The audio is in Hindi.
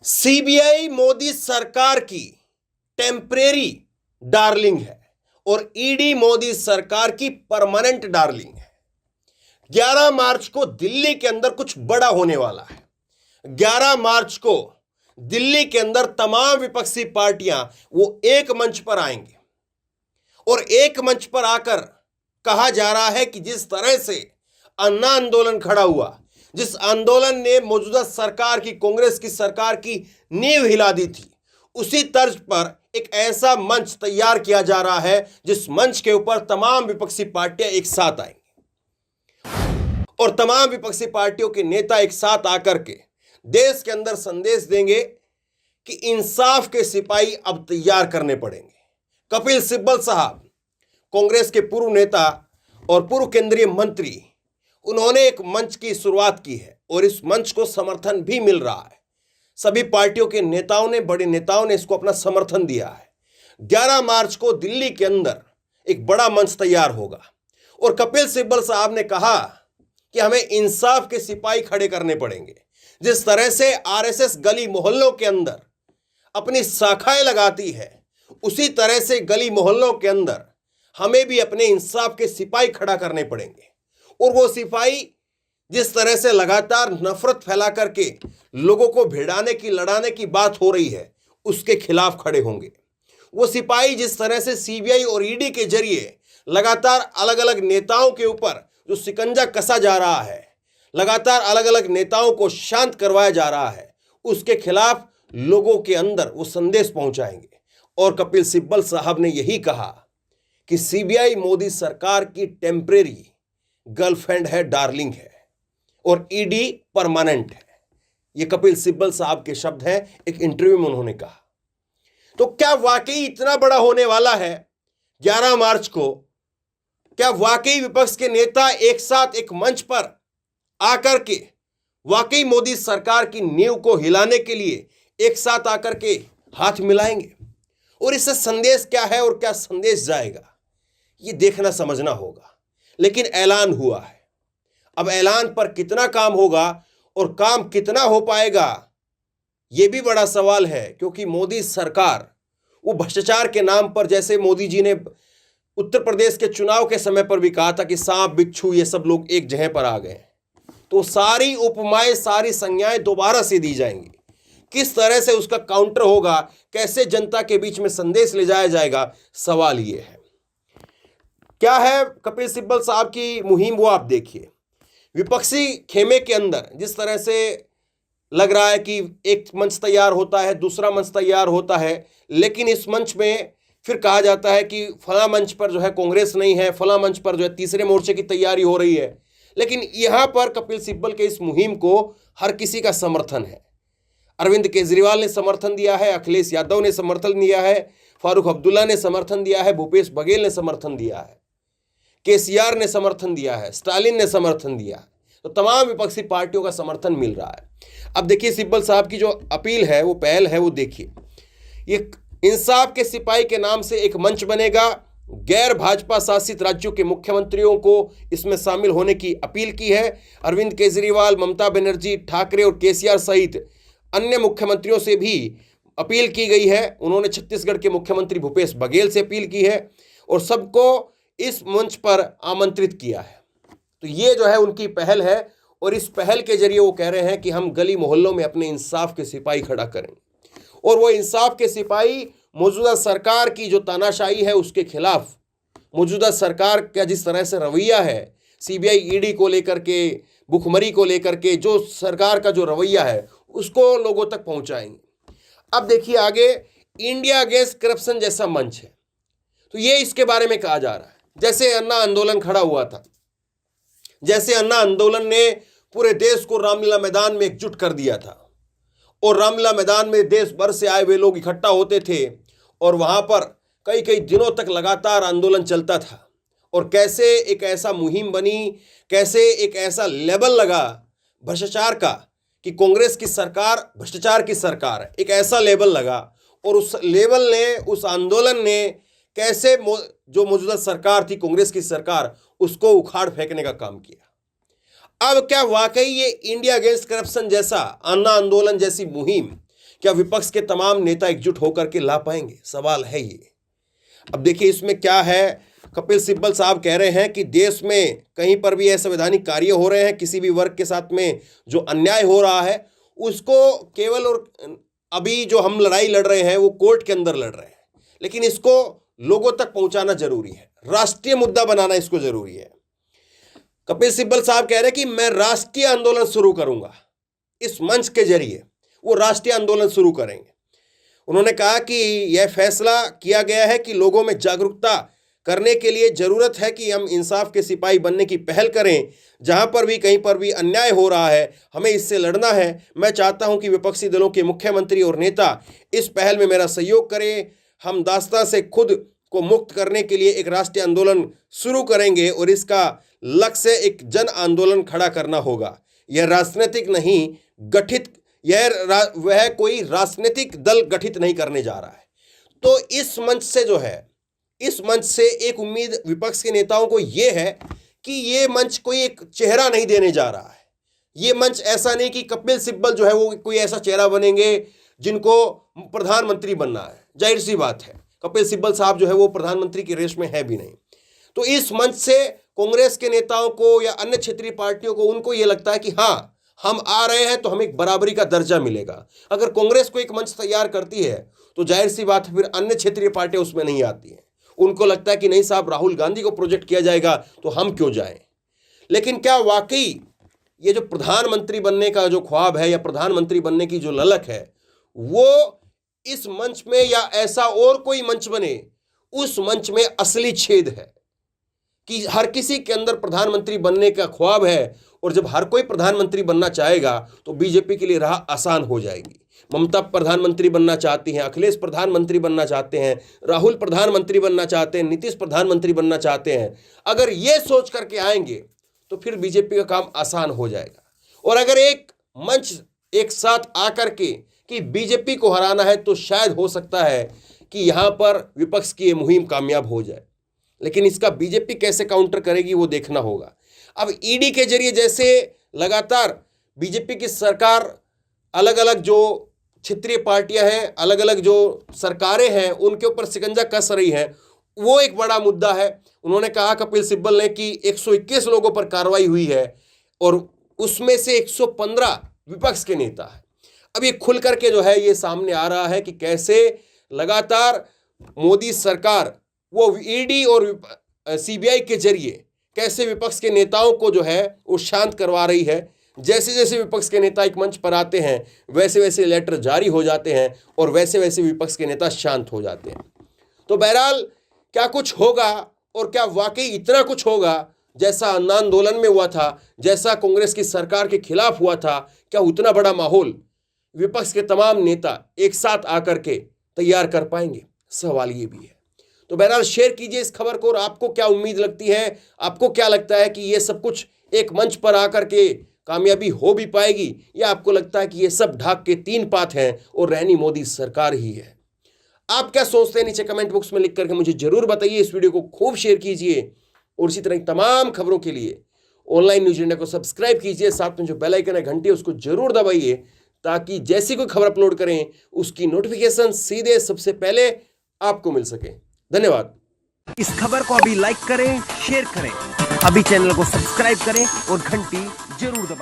सीबीआई मोदी सरकार की टेम्परेरी डार्लिंग है और ईडी मोदी सरकार की परमानेंट डार्लिंग है। 11 मार्च को दिल्ली के अंदर कुछ बड़ा होने वाला है। 11 मार्च को दिल्ली के अंदर तमाम विपक्षी पार्टियां वो एक मंच पर आएंगे और एक मंच पर आकर कहा जा रहा है कि जिस तरह से अन्ना आंदोलन खड़ा हुआ, जिस आंदोलन ने मौजूदा सरकार की, कांग्रेस की सरकार की नींव हिला दी थी, उसी तर्ज पर एक ऐसा मंच तैयार किया जा रहा है जिस मंच के ऊपर तमाम विपक्षी पार्टियां एक साथ आएंगी और तमाम विपक्षी पार्टियों के नेता एक साथ आकर के देश के अंदर संदेश देंगे कि इंसाफ के सिपाही अब तैयार करने पड़ेंगे। कपिल सिब्बल साहब, कांग्रेस के पूर्व नेता और पूर्व केंद्रीय मंत्री, उन्होंने एक मंच की शुरुआत की है और इस मंच को समर्थन भी मिल रहा है। सभी पार्टियों के नेताओं ने, बड़े नेताओं ने इसको अपना समर्थन दिया है। 11 मार्च को दिल्ली के अंदर एक बड़ा मंच तैयार होगा और कपिल सिब्बल साहब ने कहा कि हमें इंसाफ के सिपाही खड़े करने पड़ेंगे। जिस तरह से आरएसएस गली मोहल्लों के अंदर अपनी शाखाएं लगाती है, उसी तरह से गली मोहल्लों के अंदर हमें भी अपने इंसाफ के सिपाही खड़ा करने पड़ेंगे और वो सिपाही जिस तरह से लगातार नफरत फैला करके लोगों को भिड़ाने की, लड़ाने की बात हो रही है, उसके खिलाफ खड़े होंगे। वो सिपाही जिस तरह से सीबीआई और ईडी के जरिए लगातार अलग अलग नेताओं के ऊपर जो शिकंजा कसा जा रहा है, लगातार अलग अलग नेताओं को शांत करवाया जा रहा है, उसके खिलाफ लोगों के अंदर वो संदेश पहुंचाएंगे। और कपिल सिब्बल साहब ने यही कहा कि सीबीआई मोदी सरकार की टेम्परेरी गर्लफ्रेंड है, डार्लिंग है और ईडी परमानेंट है। ये कपिल सिब्बल साहब के शब्द हैं, एक इंटरव्यू में उन्होंने कहा। तो क्या वाकई इतना बड़ा होने वाला है 11 मार्च को? क्या वाकई विपक्ष के नेता एक साथ एक मंच पर आकर के वाकई मोदी सरकार की नींव को हिलाने के लिए एक साथ आकर के हाथ मिलाएंगे? और इससे संदेश क्या है और क्या संदेश जाएगा, ये देखना समझना होगा। लेकिन ऐलान हुआ है, अब ऐलान पर कितना काम होगा और काम कितना हो पाएगा, यह भी बड़ा सवाल है। क्योंकि मोदी सरकार वो भ्रष्टाचार के नाम पर, जैसे मोदी जी ने उत्तर प्रदेश के चुनाव के समय पर भी कहा था कि सांप बिच्छू ये सब लोग एक जगह पर आ गए, तो सारी उपमाएं, सारी संज्ञाएं दोबारा से दी जाएंगी। किस तरह से उसका काउंटर होगा, कैसे जनता के बीच में संदेश ले जाया जाएगा, सवाल ये है। क्या है कपिल सिब्बल साहब की मुहिम, वो आप देखिए। विपक्षी खेमे के अंदर जिस तरह से लग रहा है कि एक मंच तैयार होता है, दूसरा मंच तैयार होता है, लेकिन इस मंच में फिर कहा जाता है कि फला मंच पर जो है कांग्रेस नहीं है, फला मंच पर जो है तीसरे मोर्चे की तैयारी हो रही है। लेकिन यहां पर कपिल सिब्बल के इस मुहिम को हर किसी का समर्थन है। अरविंद केजरीवाल ने समर्थन दिया है, अखिलेश यादव ने समर्थन दिया है, फारूक अब्दुल्ला ने समर्थन दिया है, भूपेश बघेल ने समर्थन दिया है, केसीआर ने समर्थन दिया है, स्टालिन ने समर्थन दिया है। तो तमाम विपक्षी पार्टियों का समर्थन मिल रहा है। अब देखिए सिब्बल साहब की जो अपील है, वो पहल है, वो देखिए। ये इंसाफ के सिपाही के नाम से एक मंच बनेगा। गैर भाजपा शासित राज्यों के मुख्यमंत्रियों को इसमें शामिल होने की अपील की है। अरविंद केजरीवाल, ममता बनर्जी, ठाकरे और केसीआर सहित अन्य मुख्यमंत्रियों से भी अपील की गई है। उन्होंने छत्तीसगढ़ के मुख्यमंत्री भूपेश बघेल से अपील की है और सबको इस मंच पर आमंत्रित किया है। तो ये जो है उनकी पहल है और इस पहल के जरिए वो कह रहे हैं कि हम गली मोहल्लों में अपने इंसाफ के सिपाही खड़ा करेंगे और वो इंसाफ के सिपाही मौजूदा सरकार की जो तानाशाही है उसके खिलाफ, मौजूदा सरकार का जिस तरह से रवैया है, सीबीआई ईडी को लेकर के, भुखमरी को लेकर के जो सरकार का जो रवैया है, उसको लोगों तक पहुंचाएंगे। अब देखिए आगे, इंडिया अगेंस्ट करप्शन जैसा मंच है, तो ये इसके बारे में कहा जा रहा है। जैसे अन्ना आंदोलन खड़ा हुआ था, जैसे अन्ना आंदोलन ने पूरे देश को रामलीला मैदान में एकजुट कर दिया था और रामलीला मैदान में देश भर से आए हुए लोग इकट्ठा होते थे और वहां पर कई कई दिनों तक लगातार आंदोलन चलता था। और कैसे एक ऐसा मुहिम बनी, कैसे एक ऐसा लेबल लगा भ्रष्टाचार का कि कांग्रेस की सरकार भ्रष्टाचार की सरकार है, एक ऐसा लेबल लगा और उस लेबल ने, उस आंदोलन ने कैसे जो मौजूदा सरकार थी, कांग्रेस की सरकार, उसको उखाड़ फेंकने का काम किया। अब क्या वाकई ये इंडिया अगेंस्ट करप्शन जैसा, अन्ना आंदोलन जैसी मुहिम क्या विपक्ष के तमाम नेता एकजुट होकर के ला पाएंगे? सवाल है ये। अब देखिए इसमें क्या है, कपिल सिब्बल साहब कह रहे हैं कि देश में कहीं पर भी असंवैधानिक कार्य हो रहे हैं, किसी भी वर्ग के साथ में जो अन्याय हो रहा है उसको केवल और अभी जो हम लड़ाई लड़ रहे हैं वो कोर्ट के अंदर लड़ रहे हैं, लेकिन इसको लोगों तक पहुंचाना जरूरी है, राष्ट्रीय मुद्दा बनाना इसको जरूरी है। कपिल सिब्बल साहब कह रहे हैं कि मैं राष्ट्रीय आंदोलन शुरू करूंगा, इस मंच के जरिए वो राष्ट्रीय आंदोलन शुरू करेंगे। उन्होंने कहा कि यह फैसला किया गया है कि लोगों में जागरूकता करने के लिए जरूरत है कि हम इंसाफ के सिपाही बनने की पहल करें। जहां पर भी कहीं पर भी अन्याय हो रहा है हमें इससे लड़ना है। मैं चाहता हूं कि विपक्षी दलों के मुख्यमंत्री और नेता इस पहल में मेरा सहयोग करें। हम दास्तां से खुद को मुक्त करने के लिए एक राष्ट्रीय आंदोलन शुरू करेंगे और इसका लक्ष्य एक जन आंदोलन खड़ा करना होगा। यह राजनीतिक नहीं गठित वह कोई राजनीतिक दल गठित नहीं करने जा रहा है। तो इस मंच से जो है, इस मंच से एक उम्मीद विपक्ष के नेताओं को यह है कि ये मंच कोई एक चेहरा नहीं देने जा रहा है। ये मंच ऐसा नहीं कि कपिल सिब्बल जो है वो कोई ऐसा चेहरा बनेंगे जिनको प्रधानमंत्री बनना है। जाहिर सी बात है कपिल सिब्बल साहब जो है वो प्रधानमंत्री की रेस में है भी नहीं। तो इस मंच से कांग्रेस के नेताओं को या अन्य क्षेत्रीय पार्टियों को उनको ये लगता है कि हाँ हम आ रहे हैं तो हमें एक बराबरी का दर्जा मिलेगा। अगर कांग्रेस को एक मंच तैयार करती है तो जाहिर सी बात है फिर अन्य क्षेत्रीय पार्टियां उसमें नहीं आती हैं। उनको लगता है कि नहीं साहब राहुल गांधी को प्रोजेक्ट किया जाएगा तो हम क्यों जाएं। लेकिन क्या वाकई ये जो प्रधानमंत्री बनने का जो ख्वाब है या प्रधानमंत्री बनने की जो ललक है वो इस मंच में या ऐसा और कोई मंच बने, उस मंच में असली छेद है कि हर किसी के अंदर प्रधानमंत्री बनने का ख्वाब है। और जब हर कोई प्रधानमंत्री बनना चाहेगा तो बीजेपी के लिए राह आसान हो जाएगी। ममता प्रधानमंत्री बनना चाहती हैं, अखिलेश प्रधानमंत्री बनना चाहते हैं, राहुल प्रधानमंत्री बनना चाहते हैं, नीतीश प्रधानमंत्री बनना चाहते हैं। अगर ये सोच करके आएंगे तो फिर बीजेपी का काम आसान हो जाएगा। और अगर एक मंच एक साथ आकर के कि बीजेपी को हराना है तो शायद हो सकता है कि यहां पर विपक्ष की ये मुहिम कामयाब हो जाए। लेकिन इसका बीजेपी कैसे काउंटर करेगी वो देखना होगा। अब ईडी के जरिए जैसे लगातार बीजेपी की सरकार अलग अलग जो क्षेत्रीय पार्टियां हैं, अलग अलग जो सरकारें हैं उनके ऊपर शिकंजा कस रही है, वो एक बड़ा मुद्दा है। उन्होंने कहा कपिल सिब्बल ने कि 121 लोगों पर कार्रवाई हुई है और उसमें से 115 विपक्ष के नेता है। अब ये खुल करके जो है ये सामने आ रहा है कि कैसे लगातार मोदी सरकार वो ईडी और सीबीआई के जरिए कैसे विपक्ष के नेताओं को जो है वो शांत करवा रही है। जैसे जैसे विपक्ष के नेता एक मंच पर आते हैं वैसे वैसे लेटर जारी हो जाते हैं और वैसे वैसे विपक्ष के नेता शांत हो जाते हैं। तो बहरहाल क्या कुछ होगा और क्या वाकई इतना कुछ होगा जैसा अन्ना आंदोलन में हुआ था, जैसा कांग्रेस की सरकार के खिलाफ हुआ था, क्या उतना बड़ा माहौल विपक्ष के तमाम नेता एक साथ आकर के तैयार कर पाएंगे? सवाल ये भी है। तो बहरहाल शेयर कीजिए इस खबर को और आपको क्या उम्मीद लगती है, आपको क्या लगता है कि ये सब कुछ एक मंच पर आकर के कामयाबी हो भी पाएगी या आपको लगता है कि ये सब ढाक के तीन पात हैं और रहनी मोदी सरकार ही है? आप क्या सोचते हैं नीचे कमेंट बॉक्स में लिख करके मुझे जरूर बताइए। इस वीडियो को खूब शेयर कीजिए और इसी तरह की तमाम खबरों के लिए ऑनलाइन न्यूज इंडिया को सब्सक्राइब कीजिए। साथ में जो बेल आइकन है घंटी उसको जरूर दबाइए ताकि जैसी कोई खबर अपलोड करें उसकी नोटिफिकेशन सीधे सबसे पहले आपको मिल सके। धन्यवाद। इस खबर को अभी लाइक करें, शेयर करें, अभी चैनल को सब्सक्राइब करें और घंटी जरूर दबाएं।